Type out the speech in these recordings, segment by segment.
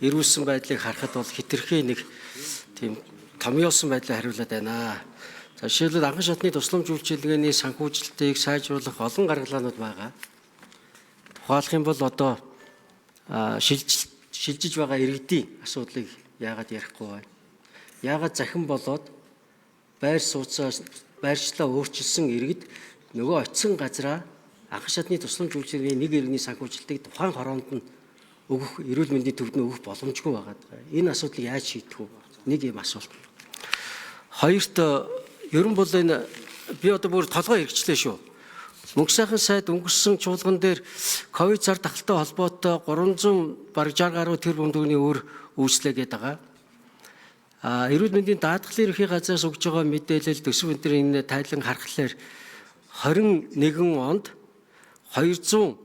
эрүүлсэн байдлыг харахад бол хитрхи нэг тийм томьёолсон байдлаар хариулаад байна. За жишээлбэл анхан шатны тусламж үйлчилгээний санхүүжилтийг сайжруулах олон гаргалгаанууд байгаа. Тухайлах юм бол одоо шилжиж байгаа иргэдийн асуудлыг яагаад ярихгүй байна? Яагаад захин болоод байршлаа өөрчилсөн иргэд нөгөө очисон газраа анхан шатны тусламж үйлчилгээний нэг иргэний санхүүжилтийг тухайн хороонд нь өгөх, эрүүл мэндийн төвд нь өгөх боломжгүй байгаа. Энэ асуудлыг яаж шийдэх вэ? Нэг юм асуулт. Хоёрт ерөн бол энэ би одоо бүр толгой хэрэгчлээ шүү. Мөнх сайхан сайд өнгөрсөн чуулган дээр ковид зар тахалтай холбоотой 300 бараг 60 гаруй тэрбум төгрөгийн өр үйлчлээ гэдэг байгаа. Эрүүл мэндийн даатгалын ерхий газраас өгж байгаа мэдээлэл төсөв энэ тайлан харахаар 21 онд 264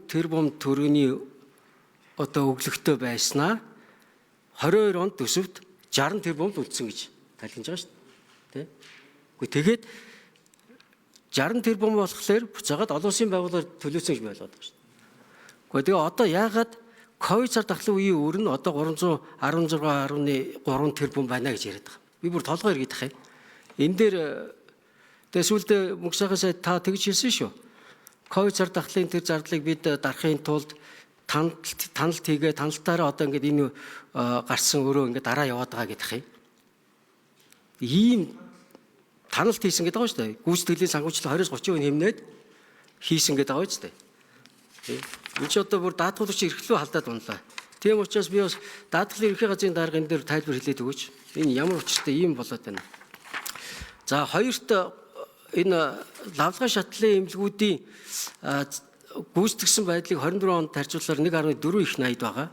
тэрбум төгрөгийн одоо өглөгтэй байснаа 22 онд төсөвт 60 тэрбумд үлдсэн гэж тайлгнаж байгаа шүү дээ. Тэгээд 60 тэрбум болохоор буцаагаад олон улсын байгууллагаар төлөөсөн гэж байлгаад байгаа шүү дээ. Тэгээ одоо яагаад ковид зар тахлын үеийн өр нь одоо 316.3 тэрбум байна гэж яриад байгаа. Би бүр толгой эргээд тах юм. Энэ дээр сүүлдээ мөнх сайхан сайд та тэгж хэлсэн шүү. Ковид зар тахлын тэр зардлыг бид дарахын тулд таналт хийгээ таналтаараа одоо ингээд энэ гарсан өрөө ингээд дараа яваад байгаа гэдэг юм. Ийм таналт хийсэн гэдэг байгаа шүү дээ. Гүйцэтгэлийн санхүүжилт 20-30% хэмнээд хийсэн гэдэг байгаа шүү дээ. Энэ ч одоо бүр даатгуулагч эрхлөө халдаад унлаа. Тийм учраас би бас даатгалын ерхий газрын дарга энэ дээр тайлбар хэлээд өгөөч. Энэ ямар учиртай ийм болоод байна. За хоёрт энэ лавлгай шатлын эмнэлгүүдийн гүйцэтгсэн байдлыг 24 онд харьцуулахаар 1.4 их найд байгаа.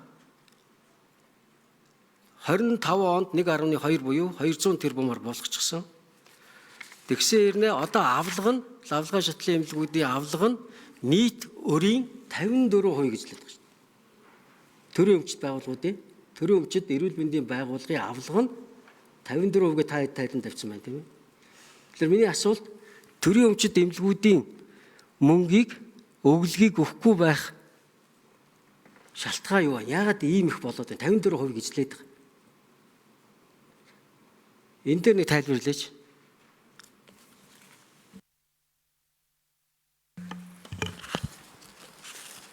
25 онд 1.2 буюу 200 тэрбумаар болгочихсон. Тэгсэн хэрнээ одоо авлага нь лавлгай шатлын эмнэлгүүдийн авлага нь нийт өрийн 54% гэж хэлдэг шүү дээ. Төрийн өмчит байгууллагуудын төрийн өмчит эрүүл мэндийн байгууллагын авлага нь 54% гээ тайлан тавьсан байна тийм ээ. Тэгэхээр миний асуулт төрийн өмчит эмнэлгүүдийн мөнгийг өглөгийг өгөхгүй байх шалтгаан юу вэ? Яагаад ийм их болоод байна? 54% гэж хэлээд байгаа. Энэ дээр нэг тайлбар хэлээч.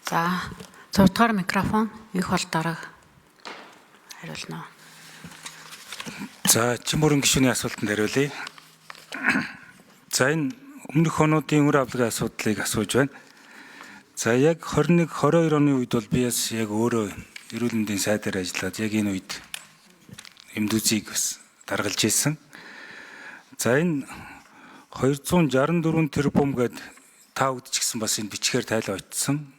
За, 6 дугаар микрофон их бол дарга хариулна. За, Чимүрэн гишүүний асуултанд хариулъя. За, энэ өмнөх онуудын үр авлагын асуудлыг асууж байна. За, яг 21-22 оны үед бол би яг өөрөө эрүүл мэндийн сайдаар ажиллаад яг энэ үед эмдүүцийг бас даргалж ирсэн. За, энэ 264 тэрбум гээд та үдч гисэн бас энэ бичгээр тайлан очсон.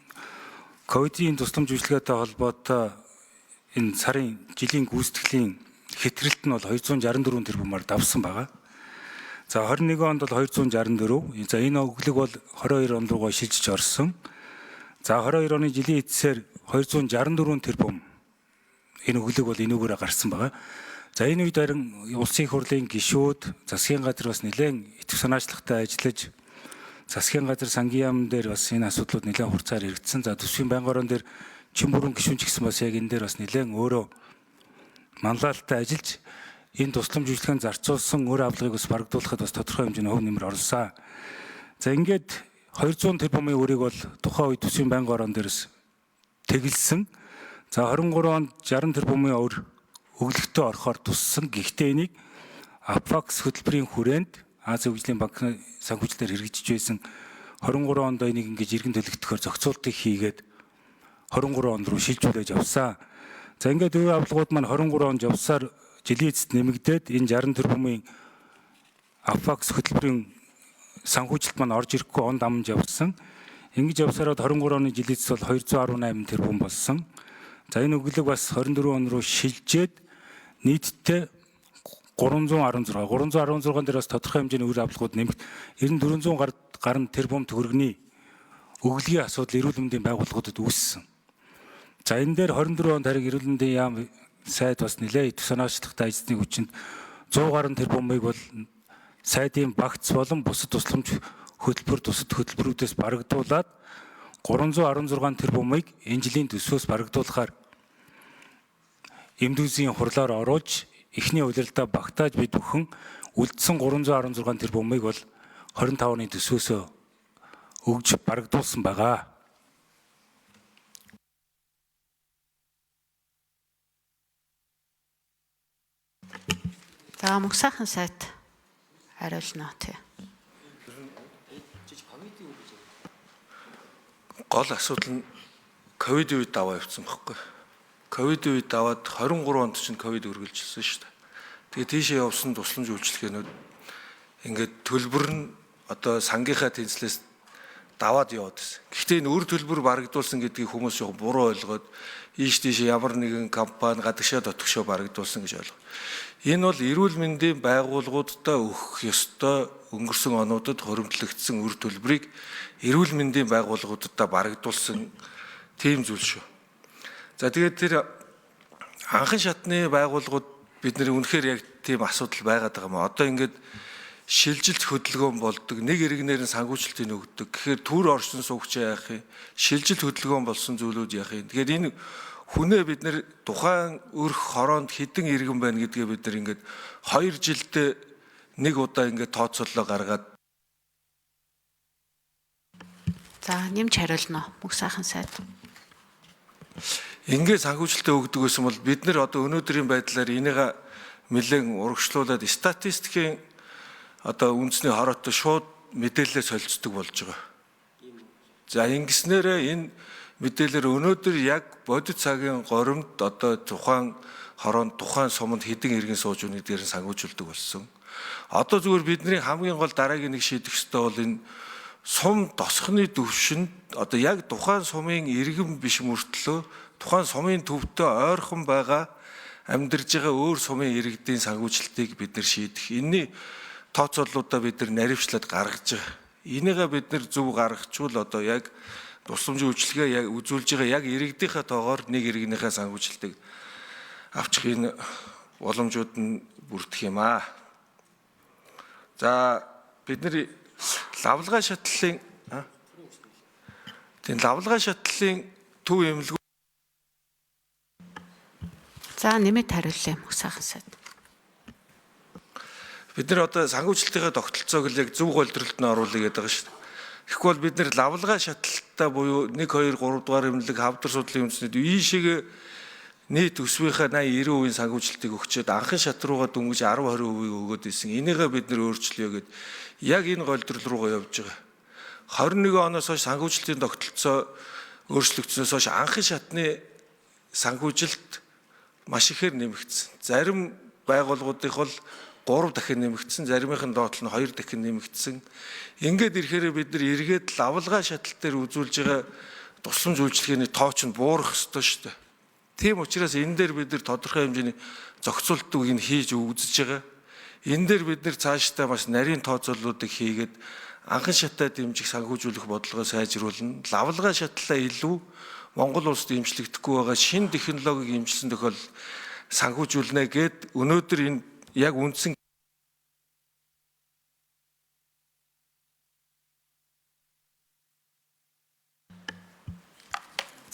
Ковидын тусламж үйлчилгээтэй холбоотой энэ сарын жилийн гүйцэтгэлийн хэтрэлт нь бол 264 тэрбумаар давсан байгаа. За 21 онд бол 264. За энэ өглөг бол 22 онд руугаа шилжиж орсон. За 22 оны жилийн эцсээр 264 тэрбум энэ өглөг бол энүүгээрээ гарсан байгаа. За энэ үед харин улсын их хурлын гишүүд, засгийн газар бас нэлээд идэвх санаачлагтай ажиллаж засгийн газар сангийн яам дээр бас энэ асуудлууд нэлээд хурцаар хэрэгжсэн. За төсвийн байнгын орон дээр Чимүрэн гишүүн ч гэсэн бас яг энэ дээр бас нэлээд өөрөө манлайлалтай ажиллаж энэ тусламж үйлчлэгийн зарцуулсан өр авлагыг бас барагдуулахад бас тодорхой хэмжээний хөв нэмэр оруулсан. За ингээд 200 тэрбумын өрийг бол тухайн үед төсвийн байнгын орон дээрс тэглэсэн. За 23 онд 60 тэрбумын өр өглөгтөө орохоор туссан. Гэхдээ энийг Апфакс хөтөлбөрийн хүрээнд Азийн хөгжлийн банкны санхүүжилтээр хэрэгжиж байсан 23 онд энийг ингэж иргэн төлөгдөхөөр зохицуултыг хийгээд 23 онд руу шилжүүлж явсан. За ингээд үе авлагууд маань 23 онд явсаар жилийн эцэст нэмэгдээд энэ 60 тэрбумын Апфакс хөтөлбөрийн санхүүжилт маань орж ирэхгүй онд амж явсан. Ингэж явсараад 23 оны жилийн эцэст бол 218 тэрбум болсон. За энэ өглөг бас 24 он руу шилжээд нийтдээ 316 дээр бас тодорхой хэмжээний үр авлагууд нэмэгд 400 гаруй тэрбум төгрөгийн өглөгийн асуудал эрүүл мэндийн байгууллагуудад үүссэн. За энэ дээр 24 онд харин эрүүл мэндийн яам сайд бас нэлээд идэвх санаачлагтай ажлын хүчинд 100 гаруй тэрбумыг бол сайдын багц болон бусад тусламж хөтөлбөрүүдээс барагдуулаад 316 тэрбумыг энэ жилийн төсвөөс барагдуулахаар эмд үзийн хурлаар оруулж эхний улиралдаа багтааж бид бүхэн үлдсэн 316 тэрбумыг бол 25 оны төсвөөсөө өгж барагдуулсан байгаа. За мөнх сайхан сайд хариулна тий. Гол асуудал нь ковидын үед даваа явцсан байхгүй. Ковидын үед даваад 23 онд чинь ковид үргэлжилсэн шүү дээ. Тэгээ тийшээ явсан тусламж үйлчлэгээнүүд ингээд төлбөр нь одоо сангийнхаа тэнцлээс даваад яваад байсан. Гэхдээ энэ үр төлбөр барагдуулсан гэдгийг хүмүүс яг буруу ойлгоод ийш тийш ямар нэгэн компани гадагшаа дотгошоо барагдуулсан гэж ойлгоо. Энэ бол эрүүл мэндийн байгууллагуудаа өгөх ёстой өнгөрсөн онуудад хоримтлагдсан үр төлбөрийг эрүүл мэндийн байгууллагуудаа барагдуулсан тийм зүйл шүү. За тэгээд тэр анхан шатны байгууллагууд бидний үнэхээр яг тийм асуудал байгаад байгаа юм. Одоо ингээд шилжилт хөдөлгөөн болдог, нэг иргэнээр нь санхүүжилтийг өгдөг. Тэгэхээр төр оршин суугч яах юм? Шилжилт хөдөлгөөн болсон зүйлүүд яах юм? Тэгэхээр энэ хүнээ бид нэр тухайн өрх хороонд хэдэн иргэн байна гэдгээ бид нар ингээд 2 жилдээ нэг удаа ингээд тооцоолоо гаргаад. За нэмж хариулна мөнх сайхан сайд. Ингээд санхүүжилтээ өгдөг гэсэн бол бид нар одоо өнөөдрийн байдлаар энийг нэлээд урагшлуулад статистикийн одоо үндэсний хороотой шууд мэдээлэлээ солилцдог болж байгаа. За ингэснээрээ энэ мэдээлэлээр өнөөдөр яг бодит цагийн горимд одоо тухайн хороонд тухайн суманд хэдэн иргэн сууж өгнө гэдгээр нь санхүүжүүлдэг болсон. Одоо зүгээр бидний хамгийн гол дараагийн нэг шийдэх ёстой бол энэ сум тосхны төвшөнд одоо яг тухайн сумын иргэн биш мөртлөө тухайн сумын төвтэй ойрхон байгаа амьдарж байгаа өөр сумын иргэдийн санхүүжилтийг бид нар шийдэх. Энэний тооцооллуудаа бид нар наривчлаад гаргаж байгаа. Энийгээ бид нар зөв гаргачвал одоо яг тусламжийн үйлчилгээ яг үзүүлж байгаа яг иргэдийнхээ тоогоор нэг иргэнийхээ санхүүжилтийг авчихын боломжууд нь бүрдэх юм аа. За бид нар лавлгай шатлалын төв эмнэлгүүд. За нэмээд хариулъя мөнх сайхан сайд. Бид нар одоо санхүүжилтийн тогтолцоог л яг зөв голдролд нь оруулъя гэдэг байгаа шүү дээ. Тэгэхгүй бол бид нар лавлгай шатлалтаа буюу 1 2 3 дугаар эмнэлэг хавдар судлалын үндэснэд ийшээгээ нийт төсвийнхаа 80-90% санхүүжилтийг өгчөөд анхан шат руугаа дөнгөж 10-20% өгөөд исэн. Энийгээ бид нар өөрчлөё гэд яг энэ голдрол руугаа явж байгаа. 21 оноос хойш санхүүжилтийн тогтолцоо өөрчлөгдснөөс хойш анхан шатны санхүүжилт маш ихээр нэмэгдсэн. Зарим байгууллагуудынх бол 3 дахин нэмэгдсэн, заримын доотлол нь 2 дахин нэмэгдсэн. Ингээд ирэхээр бид нар эргээд лавлгай шатлал дээр үзүүлж байгаа тусламж үйлчилгээний тооч нь буурах ёстой шүү дээ. Тийм учраас энэ дээр бид нар тодорхой хэмжээний зохицуултыг нь хийж үзэж байгаа. Энэ дээр бид нар цаашдаа бас нарийн тооцооллуудыг хийгээд анхан шатаа дэмжих санхүүжүүлэх бодлогоо сайжруулна. Лавлгай шатлалаа илүү Монгол улсад имжлэгдэхгүй байгаа шинэ технологиг имжилсэн тохиолдолд санхүүжүүлнэ гэд өнөөдөр энэ яг үндсэн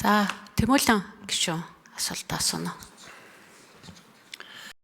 За Тэмүүлэн гишүүн асуулт асууна.